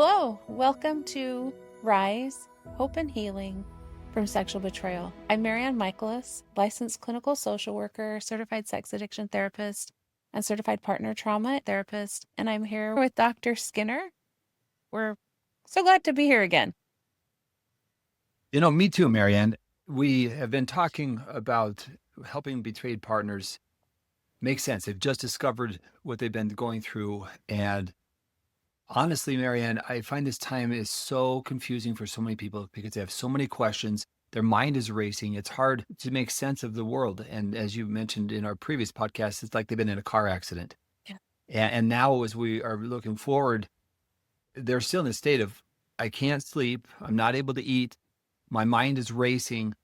Hello, welcome to Rise, Hope and Healing from Sexual Betrayal. I'm MaryAnn Michaelis, licensed clinical social worker, certified sex addiction therapist, and certified partner trauma therapist, and I'm here with Dr. Skinner. We're so glad to be here again. Me too, Marianne. We have been talking about helping betrayed partners make sense. They've just discovered what they've been going through. And honestly, Marianne, I find this time is so confusing for so many people because they have so many questions. Their mind is racing. It's hard to make sense of the world. And as you mentioned in our previous podcast, it's like they've been in a car accident. Yeah. And now, as we are looking forward, they're still in a state of, I can't sleep. I'm not able to eat. My mind is racing.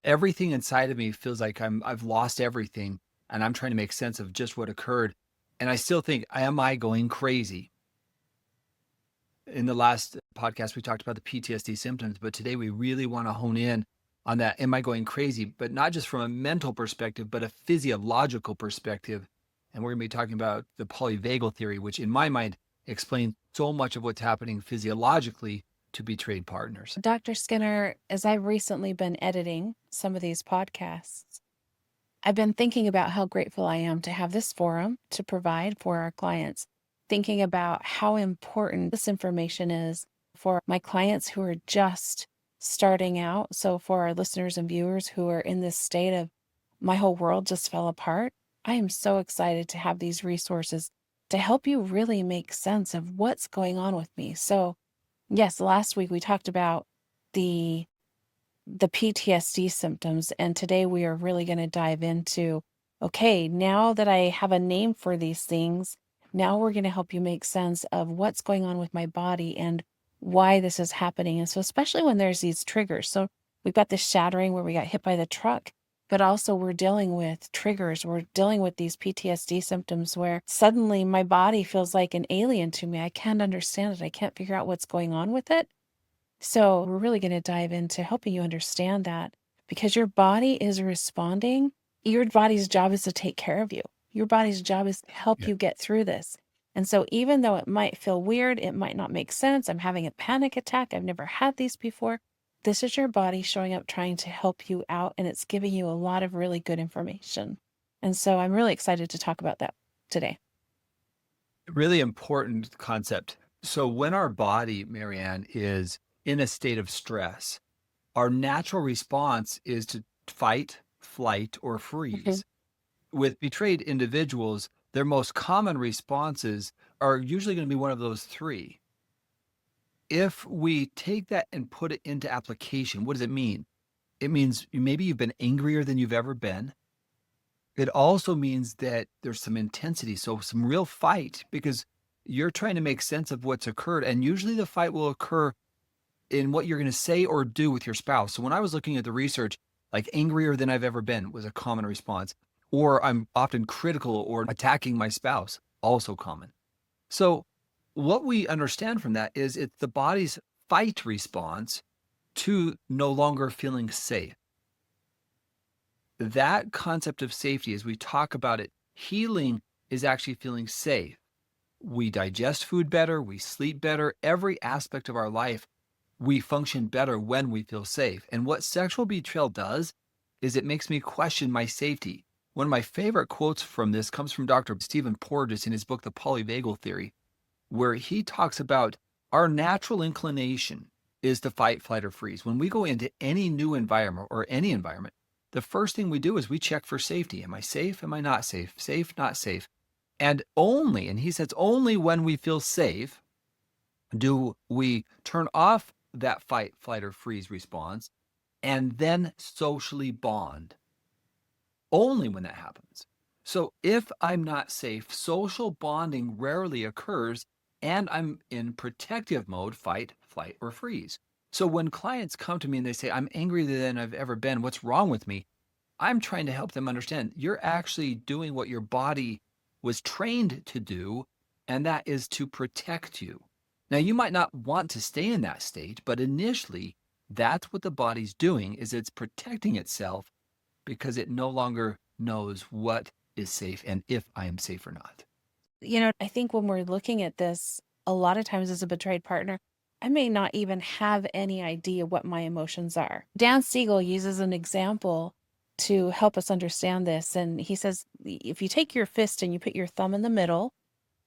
Everything inside of me feels like I've lost everything, and I'm trying to make sense of just what occurred. And I still think, am I going crazy? In the last podcast, we talked about the PTSD symptoms, but today we really want to hone in on that. Am I going crazy? But not just from a mental perspective, but a physiological perspective. And we're going to be talking about the polyvagal theory, which in my mind explains so much of what's happening physiologically to betrayed partners. Dr. Skinner, as I've recently been editing some of these podcasts, I've been thinking about how grateful I am to have this forum to provide for our clients, thinking about how important this information is for my clients who are just starting out. So for our listeners and viewers who are in this state of my whole world just fell apart, I am so excited to have these resources to help you really make sense of what's going on with me. So yes, last week we talked about the PTSD symptoms, and today we are really going to dive into, okay, now that I have a name for these things, now we're going to help you make sense of what's going on with my body and why this is happening. And so especially when there's these triggers. So we've got this shattering where we got hit by the truck, but also we're dealing with triggers. We're dealing with these PTSD symptoms where suddenly my body feels like an alien to me. I can't understand it. I can't figure out what's going on with it. So we're really going to dive into helping you understand that, because your body is responding. Your body's job is to take care of you. Your body's job is to help you get through this. And so even though it might feel weird, it might not make sense, I'm having a panic attack, I've never had these before, this is your body showing up trying to help you out, and it's giving you a lot of really good information. And so I'm really excited to talk about that today. Really important concept. So when our body, Marianne, is in a state of stress, our natural response is to fight, flight, or freeze. With betrayed individuals, their most common responses are usually going to be one of those three. If we take that and put it into application, what does it mean? It means maybe you've been angrier than you've ever been. It also means that there's some intensity, so some real fight, because you're trying to make sense of what's occurred. And usually the fight will occur in what you're going to say or do with your spouse. So when I was looking at the research, like angrier than I've ever been was a common response, or I'm often critical or attacking my spouse, also common. So what we understand from that is it's the body's fight response to no longer feeling safe. That concept of safety, as we talk about it, healing is actually feeling safe. We digest food better, we sleep better, every aspect of our life, we function better when we feel safe. And what sexual betrayal does is it makes me question my safety. One of my favorite quotes from this comes from Dr. Stephen Porges in his book, The Polyvagal Theory, where he talks about our natural inclination is to fight, flight, or freeze. When we go into any new environment or any environment, the first thing we do is we check for safety. Am I safe? Am I not safe? Safe, not safe. And only, and he says, only when we feel safe do we turn off that fight, flight, or freeze response and then socially bond. Only when that happens. So if I'm not safe, social bonding rarely occurs, and I'm in protective mode, fight, flight, or freeze. So when clients come to me and they say, I'm angrier than I've ever been, what's wrong with me? I'm trying to help them understand you're actually doing what your body was trained to do, and that is to protect you. Now, you might not want to stay in that state, but initially, that's what the body's doing, is it's protecting itself because it no longer knows what is safe and if I am safe or not. I think when we're looking at this, a lot of times as a betrayed partner, I may not even have any idea what my emotions are. Dan Siegel uses an example to help us understand this. And he says, if you take your fist and you put your thumb in the middle,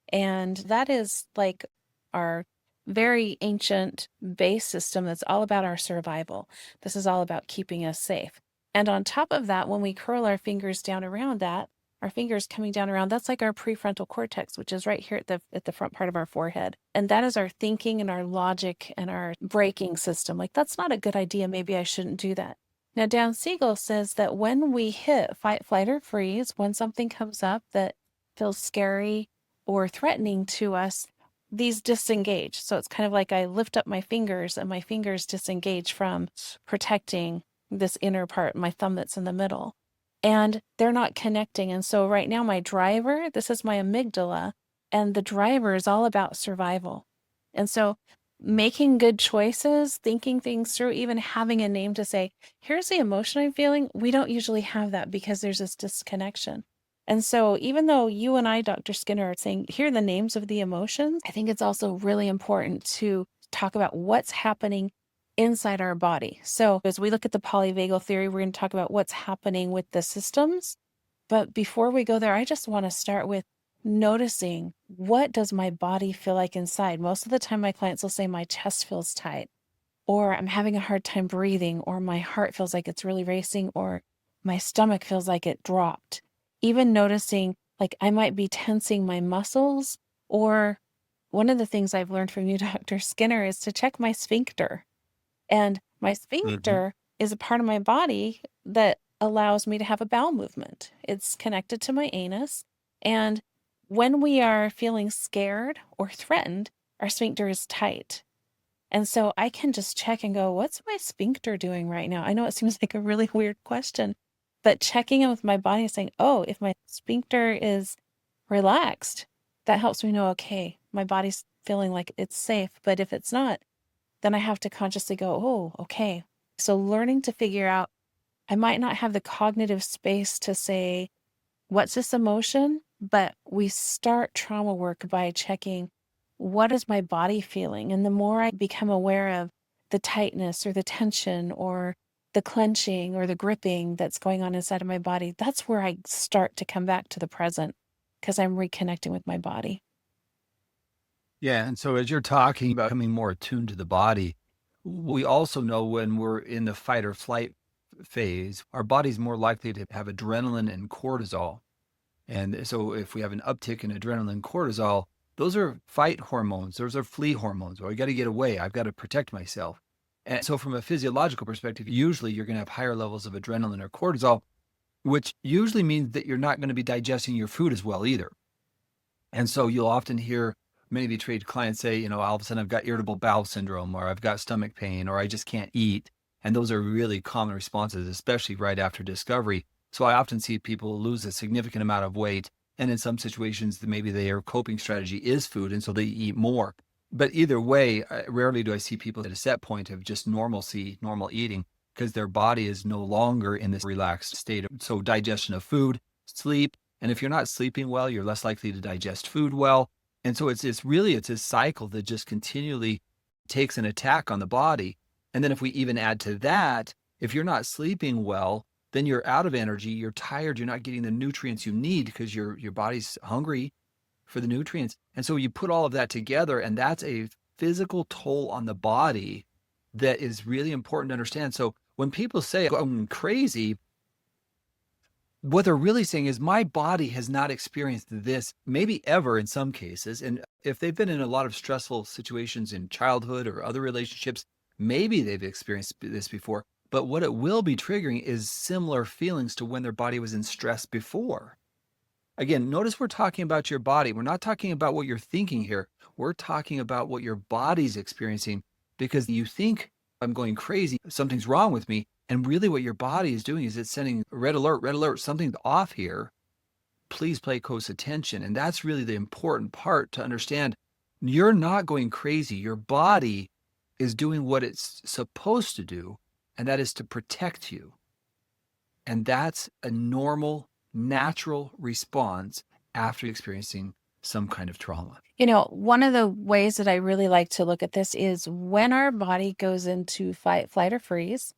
and that is like our very ancient base system that's all about our survival. This is all about keeping us safe. And on top of that, when we curl our fingers down around that, our fingers coming down around, that's like our prefrontal cortex, which is right here at the front part of our forehead. And that is our thinking and our logic and our braking system. Like, that's not a good idea. Maybe I shouldn't do that. Now, Dan Siegel says that when we hit fight, flight, or freeze, when something comes up that feels scary or threatening to us, these disengage. So it's kind of like I lift up my fingers and my fingers disengage from protecting this inner part, my thumb that's in the middle. And they're not connecting. And so right now, my driver, this is my amygdala, and the driver is all about survival. And so making good choices, thinking things through, even having a name to say, here's the emotion I'm feeling, we don't usually have that because there's this disconnection. And so even though you and I, Dr. Skinner, are saying, here are the names of the emotions, I think it's also really important to talk about what's happening inside our body. So as we look at the polyvagal theory, we're going to talk about what's happening with the systems. But before we go there, I just want to start with noticing, what does my body feel like inside? Most of the time, my clients will say my chest feels tight, or I'm having a hard time breathing, or my heart feels like it's really racing, or my stomach feels like it dropped. Even noticing, like, I might be tensing my muscles, or one of the things I've learned from you, Dr. Skinner, is to check my sphincter. And my Hmm. sphincter is a part of my body that allows me to have a bowel movement. It's connected to my anus. And when we are feeling scared or threatened, our sphincter is tight. And so I can just check and go, what's my sphincter doing right now? I know it seems like a really weird question, but checking in with my body and saying, oh, if my sphincter is relaxed, that helps me know, okay, my body's feeling like it's safe. But if it's not, then I have to consciously go, oh, okay. So learning to figure out, I might not have the cognitive space to say, what's this emotion? But we start trauma work by checking, what is my body feeling? And the more I become aware of the tightness or the tension or the clenching or the gripping that's going on inside of my body, that's where I start to come back to the present because I'm reconnecting with my body. Yeah. And so as you're talking about becoming more attuned to the body, we also know when we're in the fight or flight phase, our body's more likely to have adrenaline and cortisol. And so if we have an uptick in adrenaline and cortisol, those are fight hormones. Those are flee hormones. Or I got to get away. I've got to protect myself. And so from a physiological perspective, usually you're going to have higher levels of adrenaline or cortisol, which usually means that you're not going to be digesting your food as well either. And so you'll often hear many betrayed clients say, all of a sudden I've got irritable bowel syndrome, or I've got stomach pain, or I just can't eat. And those are really common responses, especially right after discovery. So I often see people lose a significant amount of weight. And in some situations, maybe their coping strategy is food. And so they eat more. But either way, rarely do I see people at a set point of just normalcy, normal eating, because their body is no longer in this relaxed state. So digestion of food, sleep, and if you're not sleeping well, you're less likely to digest food well. And so it's a cycle that just continually takes an attack on the body. And then if we even add to that, if you're not sleeping well, then you're out of energy, you're tired, you're not getting the nutrients you need because your body's hungry for the nutrients. And so you put all of that together, and that's a physical toll on the body that is really important to understand. So when people say I'm crazy, what they're really saying is my body has not experienced this, maybe ever in some cases. And if they've been in a lot of stressful situations in childhood or other relationships, maybe they've experienced this before. But what it will be triggering is similar feelings to when their body was in stress before. Again, notice we're talking about your body. We're not talking about what you're thinking here. We're talking about what your body's experiencing because you think I'm going crazy, something's wrong with me. And really, what your body is doing is it's sending red alert, something's off here. Please pay close attention. And that's really the important part to understand. You're not going crazy. Your body is doing what it's supposed to do, and that is to protect you. And that's a normal, natural response after experiencing some kind of trauma. One of the ways that I really like to look at this is when our body goes into fight, flight, or freeze,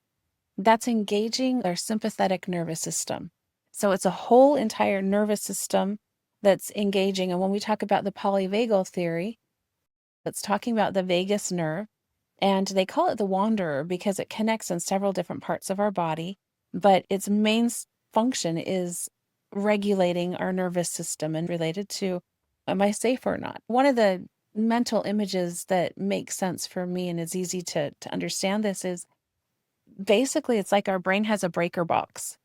that's engaging our sympathetic nervous system. So it's a whole entire nervous system that's engaging. And when we talk about the polyvagal theory, it's talking about the vagus nerve. And they call it the wanderer because it connects in several different parts of our body, but its main function is regulating our nervous system and related to, am I safe or not? One of the mental images that makes sense for me and is easy to understand this is basically it's like our brain has a breaker box.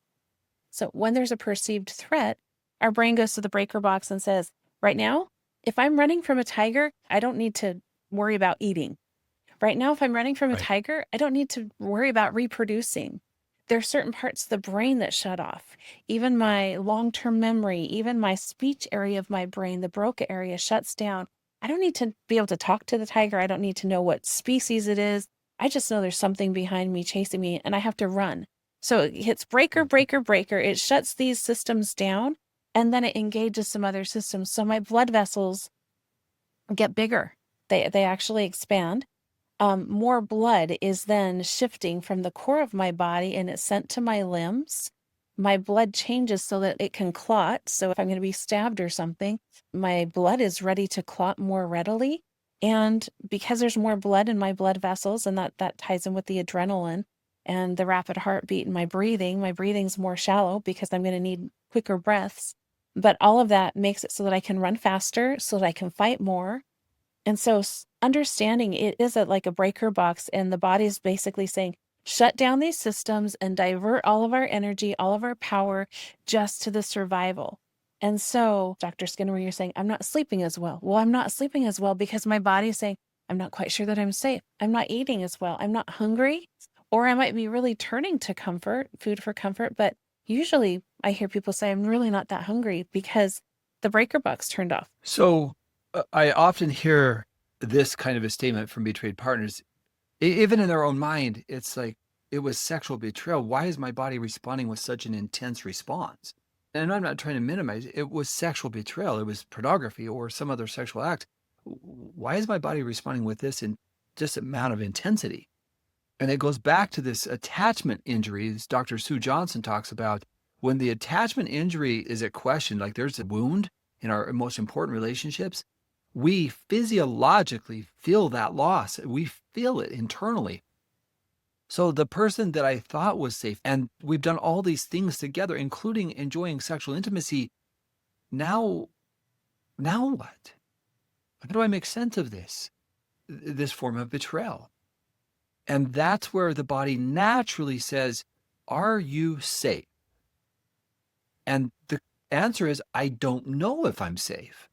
So when there's a perceived threat, our brain goes to the breaker box and says, right now, if I'm running from a tiger, I don't need to worry about eating. Right now, if I'm running from a Right. tiger, I don't need to worry about reproducing. There are certain parts of the brain that shut off. Even my long-term memory, even my speech area of my brain, the Broca area shuts down. I don't need to be able to talk to the tiger. I don't need to know what species it is. I just know there's something behind me chasing me and I have to run. So it hits breaker, Mhm. breaker, breaker. It shuts these systems down and then it engages some other systems. So my blood vessels get bigger. They actually expand. More blood is then shifting from the core of my body and it's sent to my limbs. My blood changes so that it can clot. So if I'm going to be stabbed or something, my blood is ready to clot more readily. And because there's more blood in my blood vessels, and that ties in with the adrenaline and the rapid heartbeat and my breathing's more shallow because I'm going to need quicker breaths. But all of that makes it so that I can run faster, so that I can fight more, and so understanding it is like a breaker box, and the body is basically saying, shut down these systems and divert all of our energy, all of our power just to the survival. And so, Dr. Skinner, where you're saying, I'm not sleeping as well. Well, I'm not sleeping as well because my body is saying, I'm not quite sure that I'm safe. I'm not eating as well. I'm not hungry. Or I might be really turning to comfort, food for comfort. But usually I hear people say, I'm really not that hungry because the breaker box turned off. So I often hear this kind of a statement from betrayed partners, even in their own mind. It's like, it was sexual betrayal. Why is my body responding with such an intense response? And I'm not trying to minimize it. It was sexual betrayal. It was pornography or some other sexual act. Why is my body responding with this in just amount of intensity? And it goes back to this attachment injury, as Dr. Sue Johnson talks about. When the attachment injury is at question, like there's a wound in our most important relationships, we physiologically feel that loss. We feel it internally. So the person that I thought was safe, and we've done all these things together, including enjoying sexual intimacy, now, now what? How do I make sense of this form of betrayal? And that's where the body naturally says, are you safe? And the answer is, I don't know if I'm safe.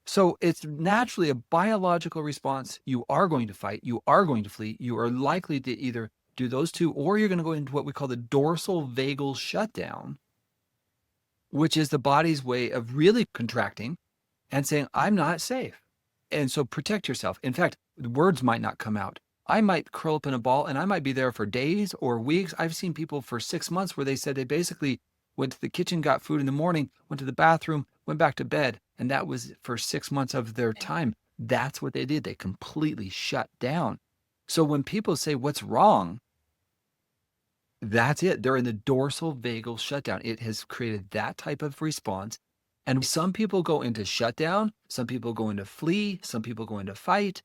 So it's naturally a biological response. You are going to fight. You are going to flee. You are likely to either do those two, or you're going to go into what we call the dorsal vagal shutdown, which is the body's way of really contracting and saying, I'm not safe. And so protect yourself. In fact, the words might not come out. I might curl up in a ball and I might be there for days or weeks. I've seen people for 6 months where they said they basically went to the kitchen, got food in the morning, went to the bathroom, went back to bed. And that was for 6 months of their time. That's what they did. They completely shut down. So when people say, what's wrong? That's it. They're in the dorsal vagal shutdown. It has created that type of response. And some people go into shutdown, some people go into flee, some people go into fight.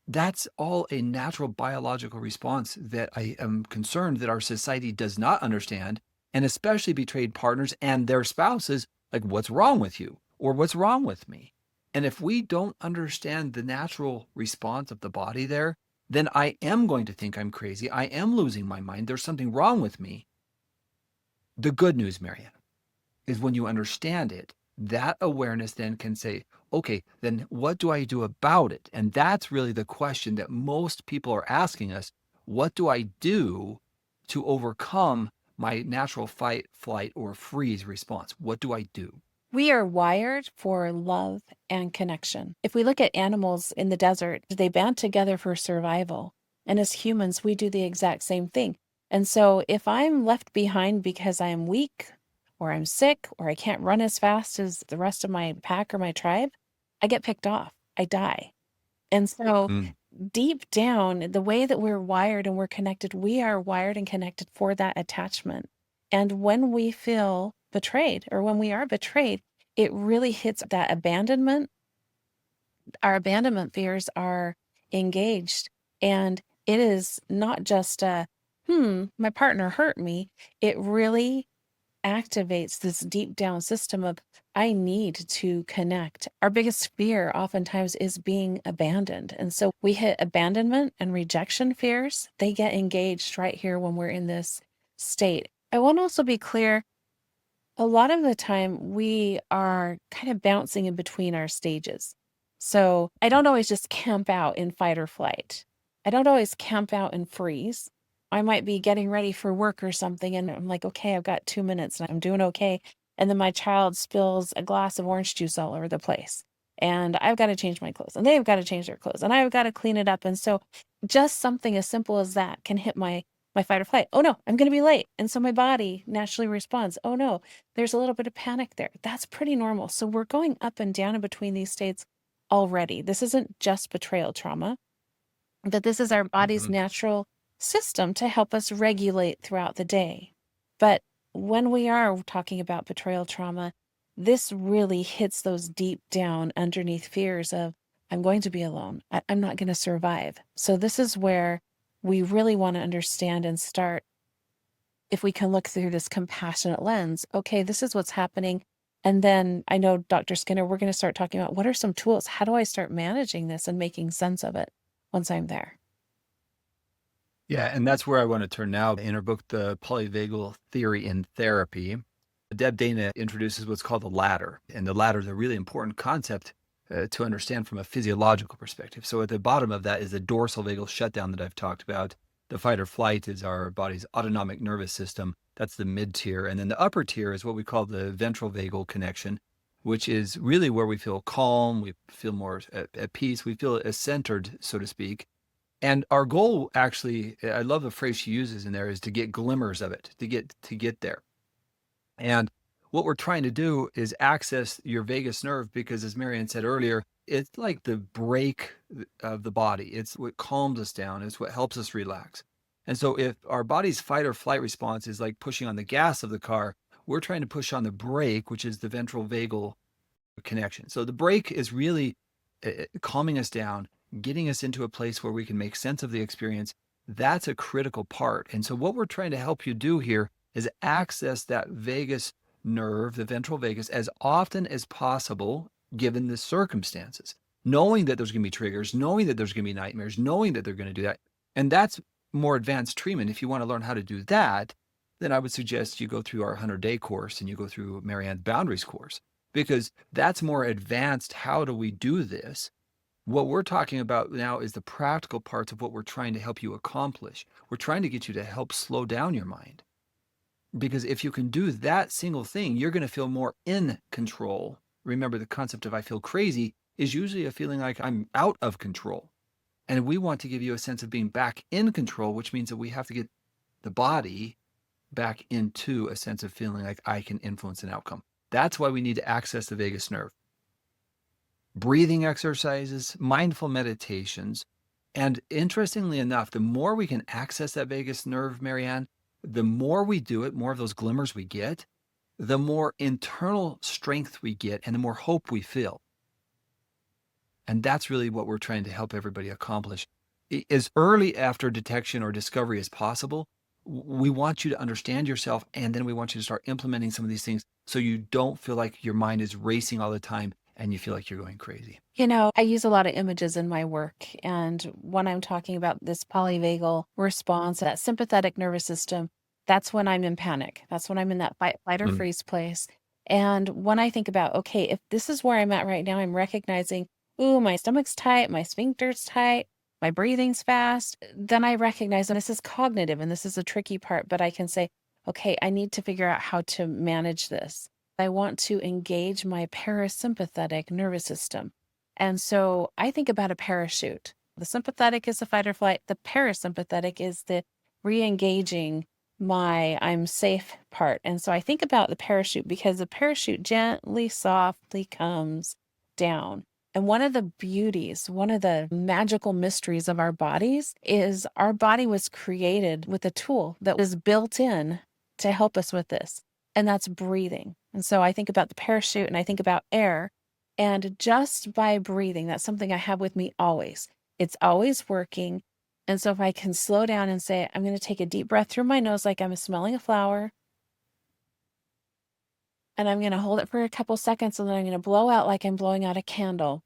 That's all a natural biological response that I am concerned that our society does not understand, and especially betrayed partners and their spouses, like, what's wrong with you? Or what's wrong with me? And if we don't understand the natural response of the body there, then I am going to think I'm crazy. I am losing my mind. There's something wrong with me. The good news, MaryAnn, is when you understand it, that awareness then can say, okay, then what do I do about it? And that's really the question that most people are asking us. What do I do to overcome my natural fight, flight, or freeze response? What do I do? We are wired for love and connection. If we look at animals in the desert, they band together for survival. And as humans, we do the exact same thing. And so if I'm left behind because I am weak or I'm sick or I can't run as fast as the rest of my pack or my tribe, I get picked off, I die. And so Mm. deep down, the way that we're wired and we're connected, we are wired and connected for that attachment. And when we feel betrayed or when we are betrayed, it really hits that abandonment. Our abandonment fears are engaged. And it is not just my partner hurt me. It really activates this deep down system of, I need to connect. Our biggest fear oftentimes is being abandoned. And so we hit abandonment and rejection fears. They get engaged right here when we're in this state. I want to also be clear, a lot of the time we are kind of bouncing in between our stages. So I don't always just camp out in fight or flight. I don't always camp out and freeze. I might be getting ready for work or something, and I'm like, okay, I've got 2 minutes and I'm doing okay. And then my child spills a glass of orange juice all over the place. And I've got to change my clothes, and they've got to change their clothes, and I've got to clean it up. And so just something as simple as that can hit my fight or flight. Oh no, I'm going to be late. And so my body naturally responds, oh no, there's a little bit of panic there. That's pretty normal. So we're going up and down in between these states already. This isn't just betrayal trauma, but this is our body's Mhm. natural system to help us regulate throughout the day. But when we are talking about betrayal trauma, this really hits those deep down underneath fears of, I'm going to be alone. I'm not going to survive. So this is where we really want to understand and start, if we can look through this compassionate lens, okay, this is what's happening. And then I know, Dr. Skinner, we're going to start talking about what are some tools? How do I start managing this and making sense of it once I'm there? Yeah, and that's where I want to turn now. In her book, The Polyvagal Theory in Therapy, Deb Dana introduces what's called the ladder. And the ladder is a really important concept to understand from a physiological perspective. So at the bottom of that is the dorsal vagal shutdown that I've talked about. The fight or flight is our body's autonomic nervous system. That's the mid tier. And then the upper tier is what we call the ventral vagal connection, which is really where we feel calm, we feel more at peace, we feel centered, so to speak. And our goal actually, I love the phrase she uses in there, is to get glimmers of it, to get there. And what we're trying to do is access your vagus nerve because, as MaryAnn said earlier, it's like the brake of the body. It's what calms us down. It's what helps us relax. And so if our body's fight or flight response is like pushing on the gas of the car, we're trying to push on the brake, which is the ventral vagal connection. So the break is really calming us down, getting us into a place where we can make sense of the experience. That's a critical part. And so what we're trying to help you do here is access that vagus nerve, the ventral vagus, as often as possible, given the circumstances, knowing that there's going to be triggers, knowing that there's going to be nightmares, knowing that they're going to do that. And that's more advanced treatment. If you want to learn how to do that, then I would suggest you go through our 100-day course and you go through MaryAnn's Boundaries course, because that's more advanced. How do we do this? What we're talking about now is the practical parts of what we're trying to help you accomplish. We're trying to get you to help slow down your mind. Because if you can do that single thing, you're going to feel more in control. Remember, the concept of I feel crazy is usually a feeling like I'm out of control. And we want to give you a sense of being back in control, which means that we have to get the body back into a sense of feeling like I can influence an outcome. That's why we need to access the vagus nerve. Breathing exercises, mindful meditations. And interestingly enough, the more we can access that vagus nerve, MaryAnn, the more we do it, more of those glimmers we get, the more internal strength we get and the more hope we feel. And that's really what we're trying to help everybody accomplish. As early after detection or discovery as possible, we want you to understand yourself, and then we want you to start implementing some of these things so you don't feel like your mind is racing all the time and you feel like you're going crazy. I use a lot of images in my work. And when I'm talking about this polyvagal response, that sympathetic nervous system, that's when I'm in panic. That's when I'm in that fight, flight or Mm. freeze place. And when I think about, okay, if this is where I'm at right now, I'm recognizing, ooh, my stomach's tight, my sphincter's tight, my breathing's fast, then I recognize, and this is cognitive and this is a tricky part, but I can say, okay, I need to figure out how to manage this. I want to engage my parasympathetic nervous system. And so I think about a parachute. The sympathetic is the fight or flight. The parasympathetic is the re-engaging my I'm safe part. And so I think about the parachute because the parachute gently, softly comes down. And one of the beauties, one of the magical mysteries of our bodies is our body was created with a tool that was built in to help us with this, and that's breathing. And so I think about the parachute and I think about air. And just by breathing, that's something I have with me always. It's always working. And so if I can slow down and say, I'm going to take a deep breath through my nose like I'm smelling a flower, and I'm going to hold it for a couple seconds, and then I'm going to blow out like I'm blowing out a candle.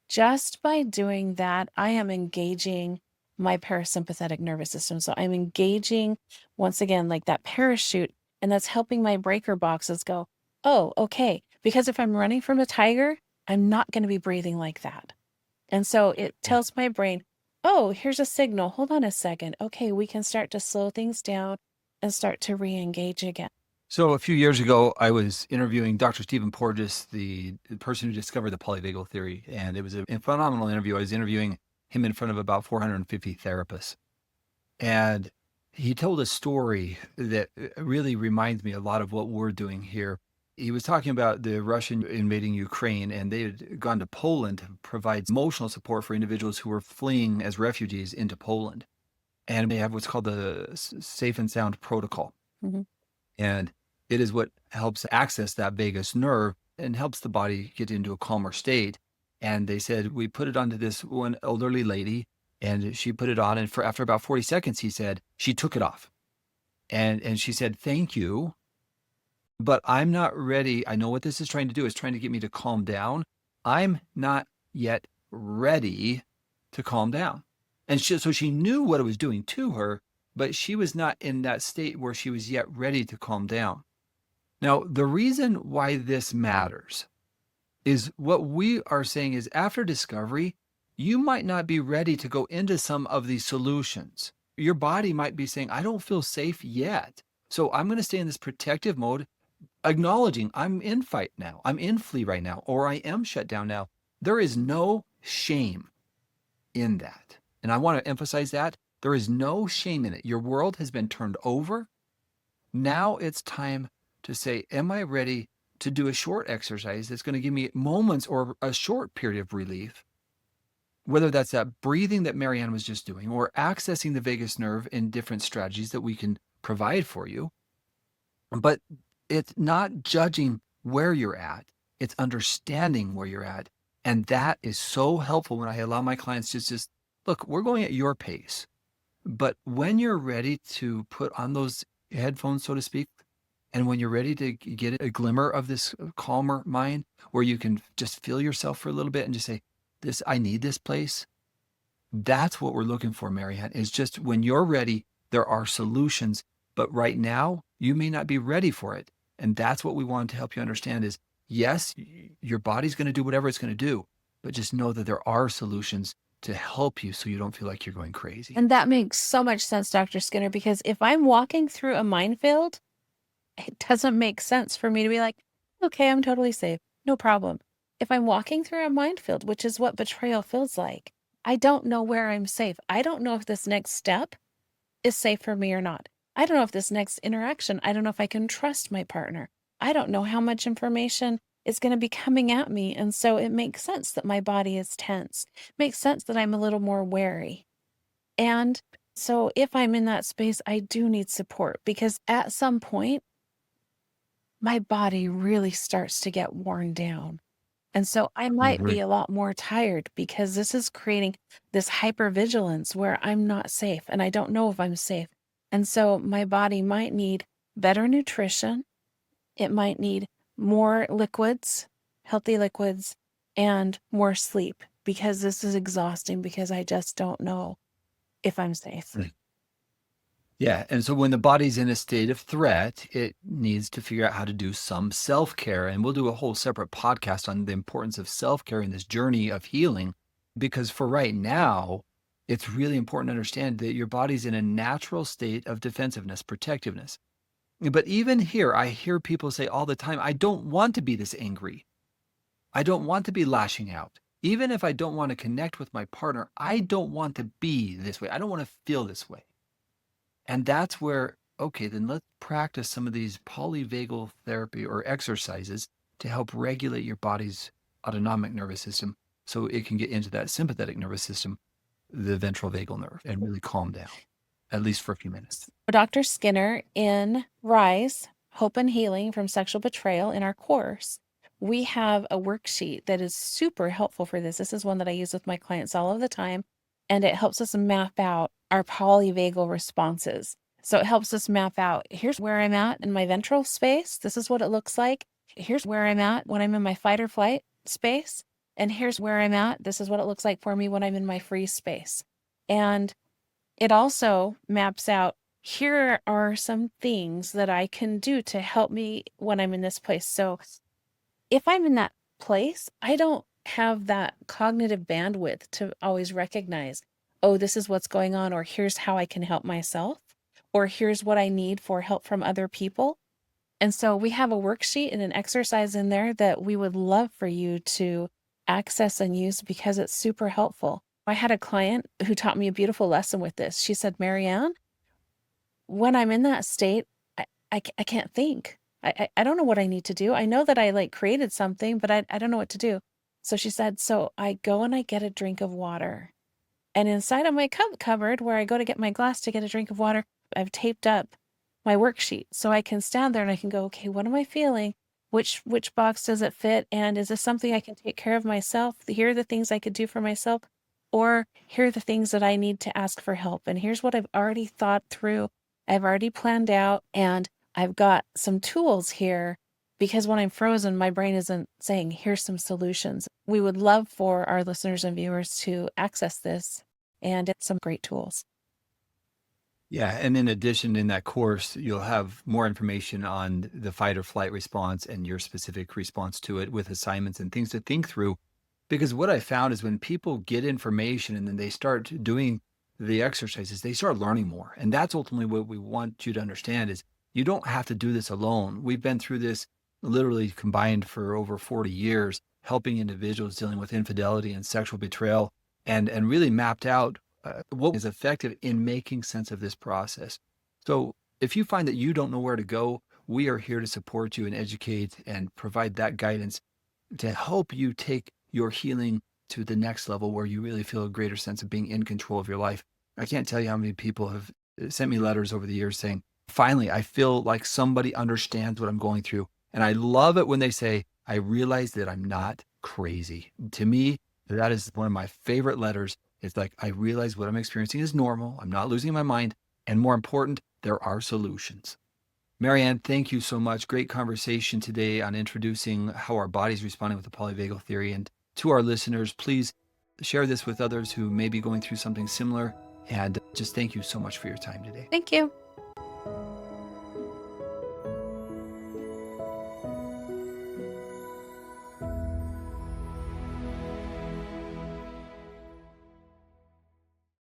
Just by doing that, I am engaging my parasympathetic nervous system. So I'm engaging, once again, like that parachute, and that's helping my breaker boxes go, oh, okay. Because if I'm running from a tiger, I'm not going to be breathing like that. And so it Yeah. tells my brain, oh, here's a signal. Hold on a second. Okay, we can start to slow things down and start to re-engage again. So a few years ago, I was interviewing Dr. Stephen Porges, the person who discovered the Polyvagal Theory, and it was a phenomenal interview. I was interviewing him in front of about 450 therapists, and he told a story that really reminds me a lot of what we're doing here. He was talking about the Russian invading Ukraine, and they had gone to Poland to provide emotional support for individuals who were fleeing as refugees into Poland. And they have what's called the Safe and Sound Protocol. Mhm. And it is what helps access that vagus nerve and helps the body get into a calmer state. And they said, we put it onto this one elderly lady, and she put it on. And after about 40 seconds, he said, she took it off. And she said, thank you, but I'm not ready. I know what this is trying to do. It's trying to get me to calm down. I'm not yet ready to calm down. And so she knew what it was doing to her, but she was not in that state where she was yet ready to calm down. Now, the reason why this matters is what we are saying is after discovery, you might not be ready to go into some of these solutions. Your body might be saying, I don't feel safe yet. So I'm going to stay in this protective mode, acknowledging I'm in fight now, I'm in flee right now, or I am shut down now. There is no shame in that. And I want to emphasize that there is no shame in it. Your world has been turned over. Now it's time to say, am I ready to do a short exercise that's going to give me moments or a short period of relief? Whether that's that breathing that MaryAnn was just doing or accessing the vagus nerve in different strategies that we can provide for you. But it's not judging where you're at, it's understanding where you're at. And that is so helpful when I allow my clients to just look, we're going at your pace. But when you're ready to put on those headphones, so to speak, and when you're ready to get a glimmer of this calmer mind where you can just feel yourself for a little bit and just say, this, I need this place. That's what we're looking for, MaryAnn, is just when you're ready, there are solutions. But right now, you may not be ready for it. And that's what we want to help you understand is, yes, your body's going to do whatever it's going to do, but just know that there are solutions to help you so you don't feel like you're going crazy. And that makes so much sense, Dr. Skinner, because if I'm walking through a minefield, it doesn't make sense for me to be like, okay, I'm totally safe. No problem. If I'm walking through a minefield, which is what betrayal feels like, I don't know where I'm safe. I don't know if this next step is safe for me or not. I don't know if this next interaction, I don't know if I can trust my partner. I don't know how much information is going to be coming at me. And so it makes sense that my body is tense. It makes sense that I'm a little more wary. And so if I'm in that space, I do need support because at some point, my body really starts to get worn down. And so I might be a lot more tired because this is creating this hypervigilance where I'm not safe and I don't know if I'm safe. And so my body might need better nutrition. It might need more liquids, healthy liquids, and more sleep because this is exhausting because I just don't know if I'm safe. Yeah. And so when the body's in a state of threat, it needs to figure out how to do some self care. And we'll do a whole separate podcast on the importance of self care in this journey of healing. Because for right now, it's really important to understand that your body's in a natural state of defensiveness, protectiveness. But even here, I hear people say all the time, I don't want to be this angry. I don't want to be lashing out. Even if I don't want to connect with my partner, I don't want to be this way. I don't want to feel this way. And that's where, okay, then let's practice some of these polyvagal therapy or exercises to help regulate your body's autonomic nervous system so it can get into that sympathetic nervous system, the ventral vagal nerve, and really calm down, at least for a few minutes. Dr. Skinner in Rise, Hope and Healing from Sexual Betrayal in our course, we have a worksheet that is super helpful for this. This is one that I use with my clients all of the time, and it helps us map out our polyvagal responses. So it helps us map out, here's where I'm at in my ventral space. This is what it looks like. Here's where I'm at when I'm in my fight or flight space. And here's where I'm at. This is what it looks like for me when I'm in my freeze space. And it also maps out, here are some things that I can do to help me when I'm in this place. So if I'm in that place, I don't have that cognitive bandwidth to always recognize, oh, this is what's going on, or here's how I can help myself, or here's what I need for help from other people. And so we have a worksheet and an exercise in there that we would love for you to access and use because it's super helpful. I had a client who taught me a beautiful lesson with this. She said, MaryAnn, when I'm in that state, I can't think. I don't know what I need to do. I know that I like created something, but I don't know what to do. So she said, so I go and I get a drink of water. And inside of my cupboard where I go to get my glass to get a drink of water, I've taped up my worksheet. So I can stand there and I can go, okay, what am I feeling? Which box does it fit? And is this something I can take care of myself? Here are the things I could do for myself. Or here are the things that I need to ask for help. And here's what I've already thought through. I've already planned out, and I've got some tools here because when I'm frozen, my brain isn't saying, here's some solutions. We would love for our listeners and viewers to access this, and it's some great tools. Yeah. And in addition, in that course, you'll have more information on the fight or flight response and your specific response to it with assignments and things to think through. Because what I found is when people get information and then they start doing the exercises, they start learning more. And that's ultimately what we want you to understand is you don't have to do this alone. We've been through this literally combined for over 40 years, helping individuals dealing with infidelity and sexual betrayal and really mapped out what is effective in making sense of this process. So if you find that you don't know where to go, we are here to support you and educate and provide that guidance to help you take your healing to the next level where you really feel a greater sense of being in control of your life. I can't tell you how many people have sent me letters over the years saying, finally, I feel like somebody understands what I'm going through. And I love it when they say, I realize that I'm not crazy. To me, that is one of my favorite letters. It's like, I realize what I'm experiencing is normal. I'm not losing my mind. And more important, there are solutions. MaryAnn, thank you so much. Great conversation today on introducing how our body's responding with the polyvagal theory. And to our listeners, please share this with others who may be going through something similar. And just thank you so much for your time today. Thank you.